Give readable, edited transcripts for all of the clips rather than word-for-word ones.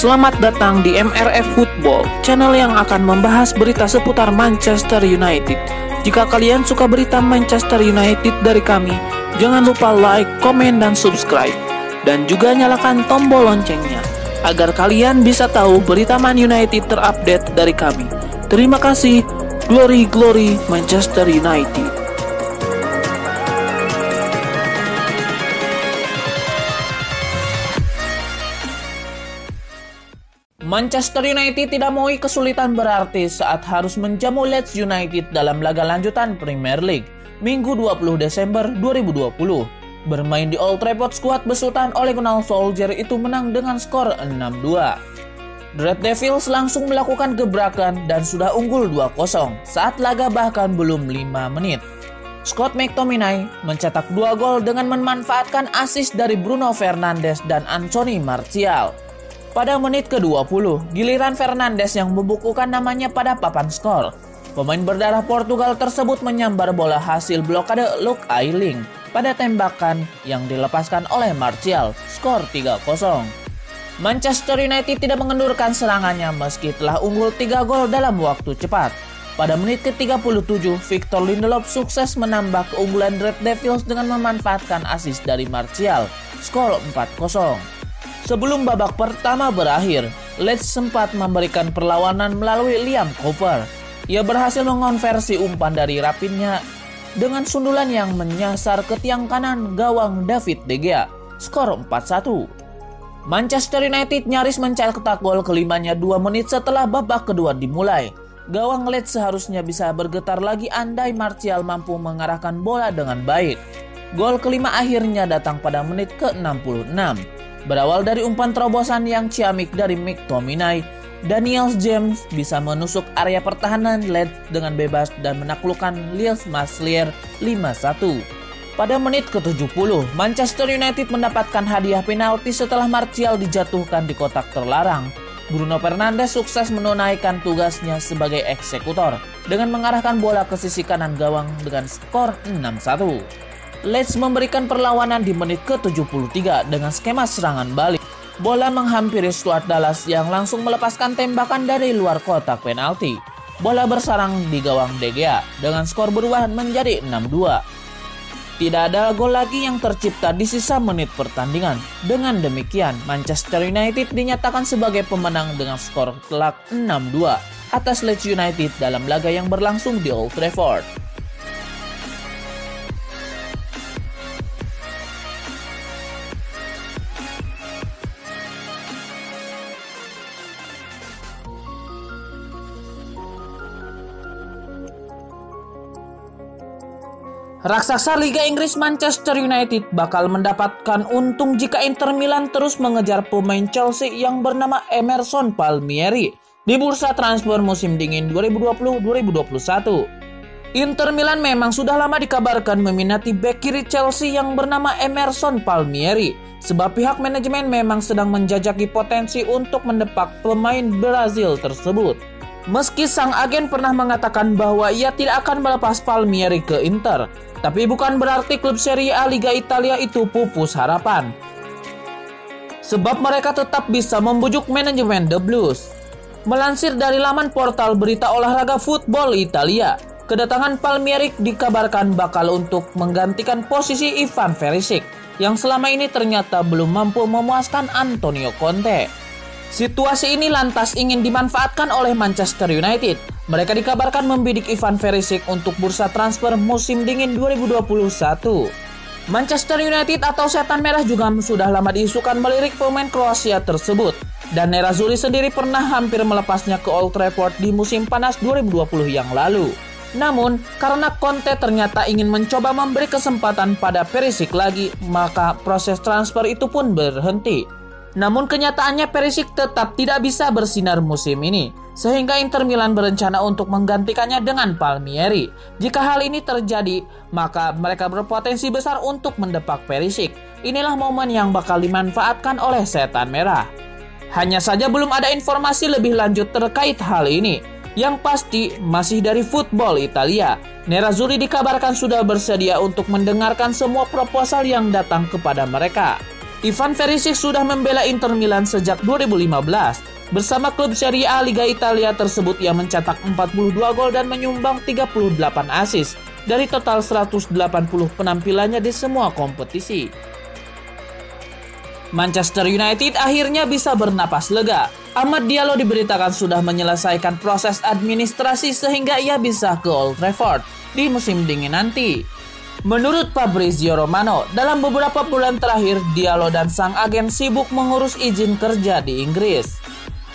Selamat datang di MRF Football, channel yang akan membahas berita seputar Manchester United. Jika kalian suka berita Manchester United dari kami, jangan lupa like, komen, dan subscribe. Dan juga nyalakan tombol loncengnya, agar kalian bisa tahu berita Man United terupdate dari kami. Terima kasih, Glory Glory Manchester United. Manchester United tidak menemui kesulitan berarti saat harus menjamu Leeds United dalam laga lanjutan Premier League Minggu 20 Desember 2020. Bermain di Old Trafford, skuad besutan Ole Gunnar Solskjaer itu menang dengan skor 6-2. The Red Devils langsung melakukan gebrakan dan sudah unggul 2-0 saat laga bahkan belum 5 menit. Scott McTominay mencetak 2 gol dengan memanfaatkan assist dari Bruno Fernandes dan Anthony Martial. Pada menit ke-20, giliran Fernandes yang membukukan namanya pada papan skor. Pemain berdarah Portugal tersebut menyambar bola hasil blokade Luke Ayling pada tembakan yang dilepaskan oleh Martial, skor 3-0. Manchester United tidak mengendurkan serangannya meski telah unggul 3 gol dalam waktu cepat. Pada menit ke-37, Victor Lindelof sukses menambah keunggulan Red Devils dengan memanfaatkan assist dari Martial, skor 4-0. Sebelum babak pertama berakhir, Leeds sempat memberikan perlawanan melalui Liam Cooper. Ia berhasil mengonversi umpan dari Raphinha dengan sundulan yang menyasar ke tiang kanan gawang David De Gea, skor 4-1. Manchester United nyaris mencetak gol kelimanya 2 menit setelah babak kedua dimulai. Gawang Leeds seharusnya bisa bergetar lagi andai Martial mampu mengarahkan bola dengan baik. Gol kelima akhirnya datang pada menit ke-66. Berawal dari umpan terobosan yang ciamik dari McTominay, Daniel James bisa menusuk area pertahanan Leeds dengan bebas dan menaklukkan Lille Maslier 5-1. Pada menit ke-70, Manchester United mendapatkan hadiah penalti setelah Martial dijatuhkan di kotak terlarang. Bruno Fernandes sukses menunaikan tugasnya sebagai eksekutor dengan mengarahkan bola ke sisi kanan gawang dengan skor 6-1. Leeds memberikan perlawanan di menit ke-73 dengan skema serangan balik. Bola menghampiri Stuart Dallas yang langsung melepaskan tembakan dari luar kotak penalti. Bola bersarang di gawang De Gea dengan skor berubah menjadi 6-2. Tidak ada gol lagi yang tercipta di sisa menit pertandingan. Dengan demikian, Manchester United dinyatakan sebagai pemenang dengan skor telak 6-2 atas Leeds United dalam laga yang berlangsung di Old Trafford. Raksasa Liga Inggris Manchester United bakal mendapatkan untung jika Inter Milan terus mengejar pemain Chelsea yang bernama Emerson Palmieri di bursa transfer musim dingin 2020-2021. Inter Milan memang sudah lama dikabarkan meminati bek kiri Chelsea yang bernama Emerson Palmieri, sebab pihak manajemen memang sedang menjajaki potensi untuk mendepak pemain Brazil tersebut. Meski sang agen pernah mengatakan bahwa ia tidak akan melepas Palmieri ke Inter, tapi bukan berarti klub Serie A Liga Italia itu pupus harapan, sebab mereka tetap bisa membujuk manajemen The Blues. Melansir dari laman portal berita olahraga Football Italia, kedatangan Palmieri dikabarkan bakal untuk menggantikan posisi Ivan Perisic yang selama ini ternyata belum mampu memuaskan Antonio Conte. Situasi ini lantas ingin dimanfaatkan oleh Manchester United. Mereka dikabarkan membidik Ivan Perisic untuk bursa transfer musim dingin 2021. Manchester United atau Setan Merah juga sudah lama diisukan melirik pemain Kroasia tersebut. Dan Nerazzurri sendiri pernah hampir melepasnya ke Old Trafford di musim panas 2020 yang lalu. Namun, karena Conte ternyata ingin mencoba memberi kesempatan pada Perisic lagi, maka proses transfer itu pun berhenti. Namun kenyataannya Perisic tetap tidak bisa bersinar musim ini, sehingga Inter Milan berencana untuk menggantikannya dengan Palmieri. Jika hal ini terjadi, maka mereka berpotensi besar untuk mendepak Perisic. Inilah momen yang bakal dimanfaatkan oleh Setan Merah. Hanya saja belum ada informasi lebih lanjut terkait hal ini. Yang pasti masih dari Football Italia, Nerazzurri dikabarkan sudah bersedia untuk mendengarkan semua proposal yang datang kepada mereka. Ivan Perisic sudah membela Inter Milan sejak 2015. Bersama klub Serie A Liga Italia tersebut ia mencetak 42 gol dan menyumbang 38 assist dari total 180 penampilannya di semua kompetisi. Manchester United akhirnya bisa bernapas lega. Amad Diallo diberitakan sudah menyelesaikan proses administrasi sehingga ia bisa ke Old Trafford di musim dingin nanti. Menurut Fabrizio Romano, dalam beberapa bulan terakhir, Diallo dan sang agen sibuk mengurus izin kerja di Inggris.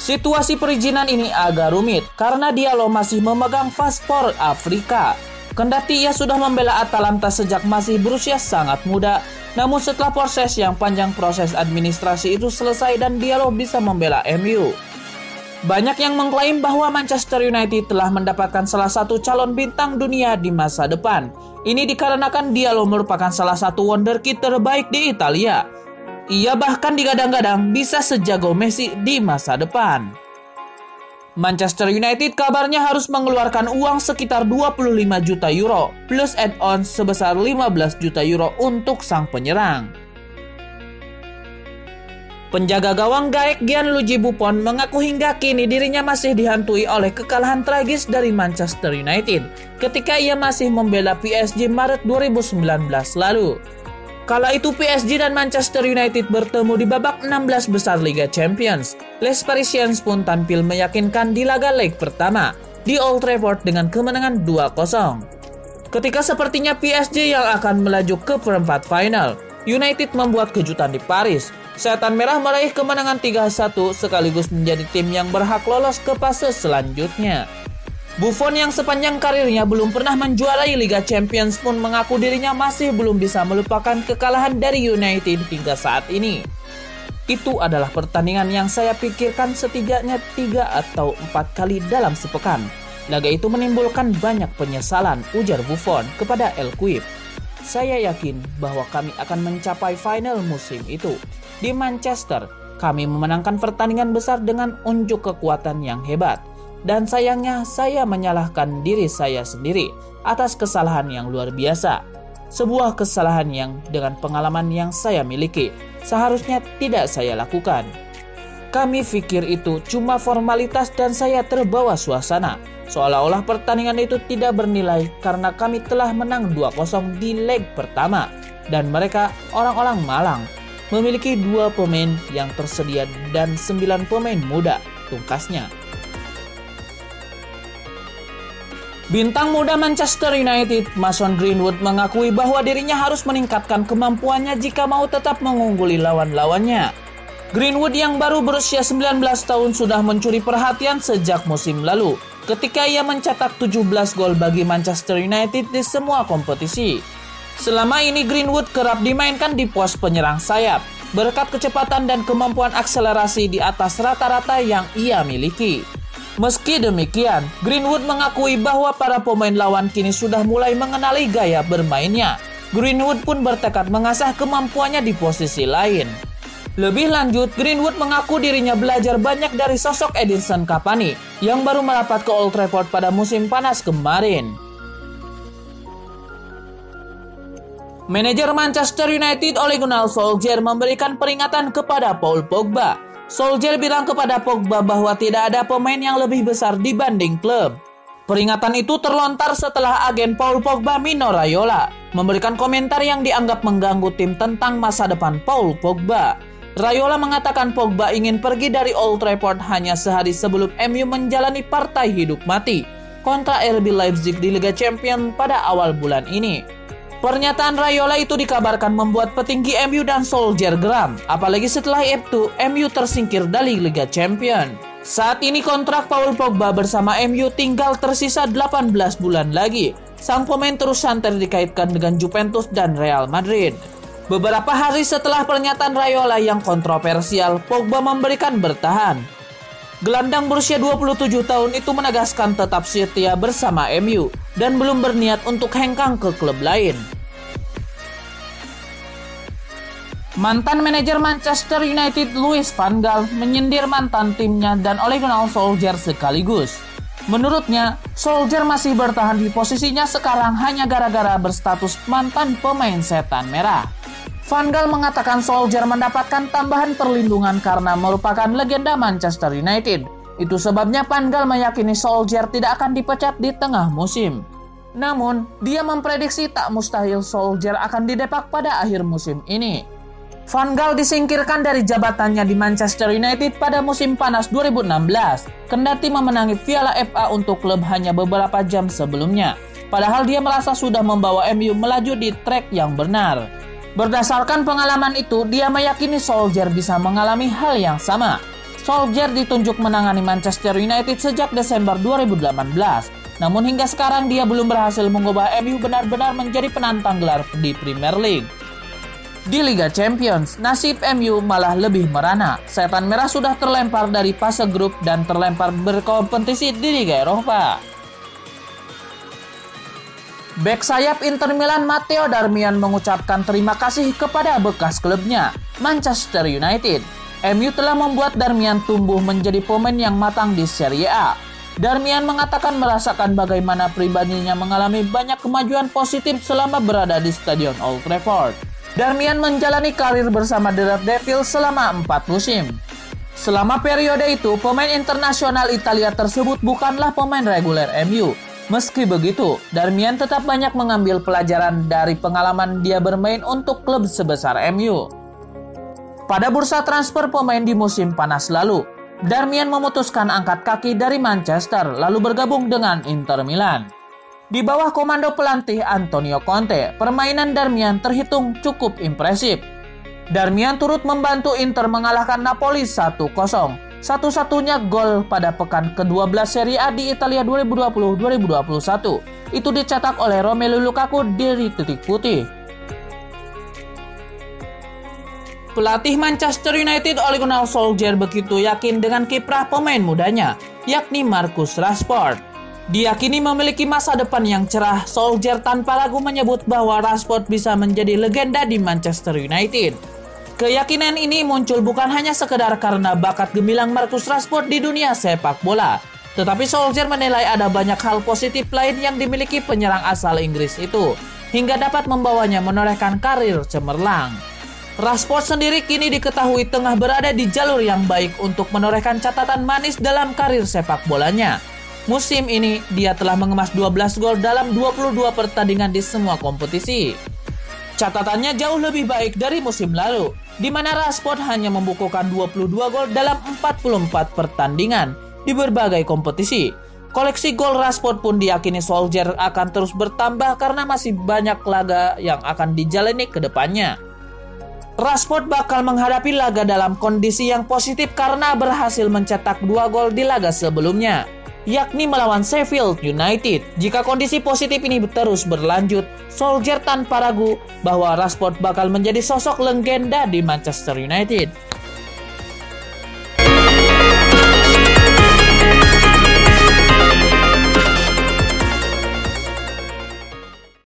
Situasi perizinan ini agak rumit karena Diallo masih memegang paspor Afrika. Kendati ia sudah membela Atalanta sejak masih berusia sangat muda, namun setelah proses yang panjang, proses administrasi itu selesai dan Diallo bisa membela MU. Banyak yang mengklaim bahwa Manchester United telah mendapatkan salah satu calon bintang dunia di masa depan. Ini dikarenakan Diallo merupakan salah satu wonderkid terbaik di Italia. Ia bahkan digadang-gadang bisa sejago Messi di masa depan. Manchester United kabarnya harus mengeluarkan uang sekitar 25 juta euro plus add-on sebesar 15 juta euro untuk sang penyerang. Penjaga gawang Gaek Gianluigi Buffon mengaku hingga kini dirinya masih dihantui oleh kekalahan tragis dari Manchester United ketika ia masih membela PSG Maret 2019 lalu. Kala itu PSG dan Manchester United bertemu di babak 16 besar Liga Champions. Les Parisiens pun tampil meyakinkan di laga leg pertama di Old Trafford dengan kemenangan 2-0. Ketika sepertinya PSG yang akan melaju ke perempat final, United membuat kejutan di Paris. Setan Merah meraih kemenangan 3-1 sekaligus menjadi tim yang berhak lolos ke fase selanjutnya. Buffon yang sepanjang karirnya belum pernah menjuarai Liga Champions pun mengaku dirinya masih belum bisa melupakan kekalahan dari United hingga saat ini. Itu adalah pertandingan yang saya pikirkan setidaknya 3 atau 4 kali dalam sepekan. Laga itu menimbulkan banyak penyesalan, ujar Buffon kepada El Quip. Saya yakin bahwa kami akan mencapai final musim itu. Di Manchester, kami memenangkan pertandingan besar dengan unjuk kekuatan yang hebat. Dan sayangnya saya menyalahkan diri saya sendiri atas kesalahan yang luar biasa. Sebuah kesalahan yang dengan pengalaman yang saya miliki seharusnya tidak saya lakukan. Kami pikir itu cuma formalitas dan saya terbawa suasana. Seolah-olah pertandingan itu tidak bernilai karena kami telah menang 2-0 di leg pertama. Dan mereka orang-orang Malang memiliki 2 pemain yang tersedia dan 9 pemain muda, pungkasnya. Bintang muda Manchester United, Mason Greenwood mengakui bahwa dirinya harus meningkatkan kemampuannya jika mau tetap mengungguli lawan-lawannya. Greenwood yang baru berusia 19 tahun sudah mencuri perhatian sejak musim lalu ketika ia mencetak 17 gol bagi Manchester United di semua kompetisi. Selama ini Greenwood kerap dimainkan di pos penyerang sayap berkat kecepatan dan kemampuan akselerasi di atas rata-rata yang ia miliki. Meski demikian, Greenwood mengakui bahwa para pemain lawan kini sudah mulai mengenali gaya bermainnya. Greenwood pun bertekad mengasah kemampuannya di posisi lain. Lebih lanjut, Greenwood mengaku dirinya belajar banyak dari sosok Edinson Cavani yang baru merapat ke Old Trafford pada musim panas kemarin. Manajer Manchester United Ole Gunnar Solskjaer memberikan peringatan kepada Paul Pogba. Solskjaer bilang kepada Pogba bahwa tidak ada pemain yang lebih besar dibanding klub. Peringatan itu terlontar setelah agen Paul Pogba Mino Raiola memberikan komentar yang dianggap mengganggu tim tentang masa depan Paul Pogba. Raiola mengatakan Pogba ingin pergi dari Old Trafford hanya sehari sebelum MU menjalani partai hidup mati kontra RB Leipzig di Liga Champions pada awal bulan ini. Pernyataan Raiola itu dikabarkan membuat petinggi MU dan Solskjaer geram, apalagi setelah itu MU tersingkir dari Liga Champions. Saat ini kontrak Paul Pogba bersama MU tinggal tersisa 18 bulan lagi. Sang pemain terus santer dikaitkan dengan Juventus dan Real Madrid. Beberapa hari setelah pernyataan Raiola yang kontroversial, Pogba memberikan bertahan. Gelandang berusia 27 tahun itu menegaskan tetap setia bersama MU dan belum berniat untuk hengkang ke klub lain. Mantan manajer Manchester United Louis van Gaal menyindir mantan timnya dan Ole Gunnar Solskjaer sekaligus. Menurutnya, Solskjaer masih bertahan di posisinya sekarang hanya gara-gara berstatus mantan pemain setan merah. Van Gaal mengatakan Solskjaer mendapatkan tambahan perlindungan karena merupakan legenda Manchester United. Itu sebabnya Van Gaal meyakini Solskjaer tidak akan dipecat di tengah musim. Namun, dia memprediksi tak mustahil Solskjaer akan didepak pada akhir musim ini. Van Gaal disingkirkan dari jabatannya di Manchester United pada musim panas 2016, kendati memenangi Piala FA untuk klub hanya beberapa jam sebelumnya. Padahal dia merasa sudah membawa MU melaju di trek yang benar. Berdasarkan pengalaman itu, dia meyakini Solskjaer bisa mengalami hal yang sama. Solskjaer ditunjuk menangani Manchester United sejak Desember 2018. Namun hingga sekarang dia belum berhasil mengubah MU benar-benar menjadi penantang gelar di Premier League. Di Liga Champions, nasib MU malah lebih merana. Setan Merah sudah terlempar dari fase grup dan terlempar berkompetisi di Liga Eropa. Bek sayap Inter Milan Matteo Darmian mengucapkan terima kasih kepada bekas klubnya, Manchester United. MU telah membuat Darmian tumbuh menjadi pemain yang matang di Serie A. Darmian mengatakan merasakan bagaimana pribadinya mengalami banyak kemajuan positif selama berada di Stadion Old Trafford. Darmian menjalani karir bersama The Red Devils selama 4 musim. Selama periode itu, pemain internasional Italia tersebut bukanlah pemain reguler MU. Meski begitu, Darmian tetap banyak mengambil pelajaran dari pengalaman dia bermain untuk klub sebesar MU. Pada bursa transfer pemain di musim panas lalu, Darmian memutuskan angkat kaki dari Manchester lalu bergabung dengan Inter Milan. Di bawah komando pelatih Antonio Conte, permainan Darmian terhitung cukup impresif. Darmian turut membantu Inter mengalahkan Napoli 1-0, satu-satunya gol pada pekan ke-12 Serie A di Italia 2020-2021. Itu dicetak oleh Romelu Lukaku dari titik putih. Pelatih Manchester United Ole Gunnar Solskjaer begitu yakin dengan kiprah pemain mudanya, yakni Marcus Rashford. Diyakini memiliki masa depan yang cerah, Solskjaer tanpa ragu menyebut bahwa Rashford bisa menjadi legenda di Manchester United. Keyakinan ini muncul bukan hanya sekedar karena bakat gemilang Marcus Rashford di dunia sepak bola, tetapi Solskjaer menilai ada banyak hal positif lain yang dimiliki penyerang asal Inggris itu, hingga dapat membawanya menorehkan karir cemerlang. Rashford sendiri kini diketahui tengah berada di jalur yang baik untuk menorehkan catatan manis dalam karir sepak bolanya. Musim ini, dia telah mengemas 12 gol dalam 22 pertandingan di semua kompetisi. Catatannya jauh lebih baik dari musim lalu, di mana Rashford hanya membukukan 22 gol dalam 44 pertandingan di berbagai kompetisi. Koleksi gol Rashford pun diyakini Solskjaer akan terus bertambah karena masih banyak laga yang akan dijalani ke depannya. Rashford bakal menghadapi laga dalam kondisi yang positif karena berhasil mencetak 2 gol di laga sebelumnya, yakni melawan Sheffield United. Jika kondisi positif ini terus berlanjut, Solskjaer tanpa ragu bahwa Rashford bakal menjadi sosok legenda di Manchester United.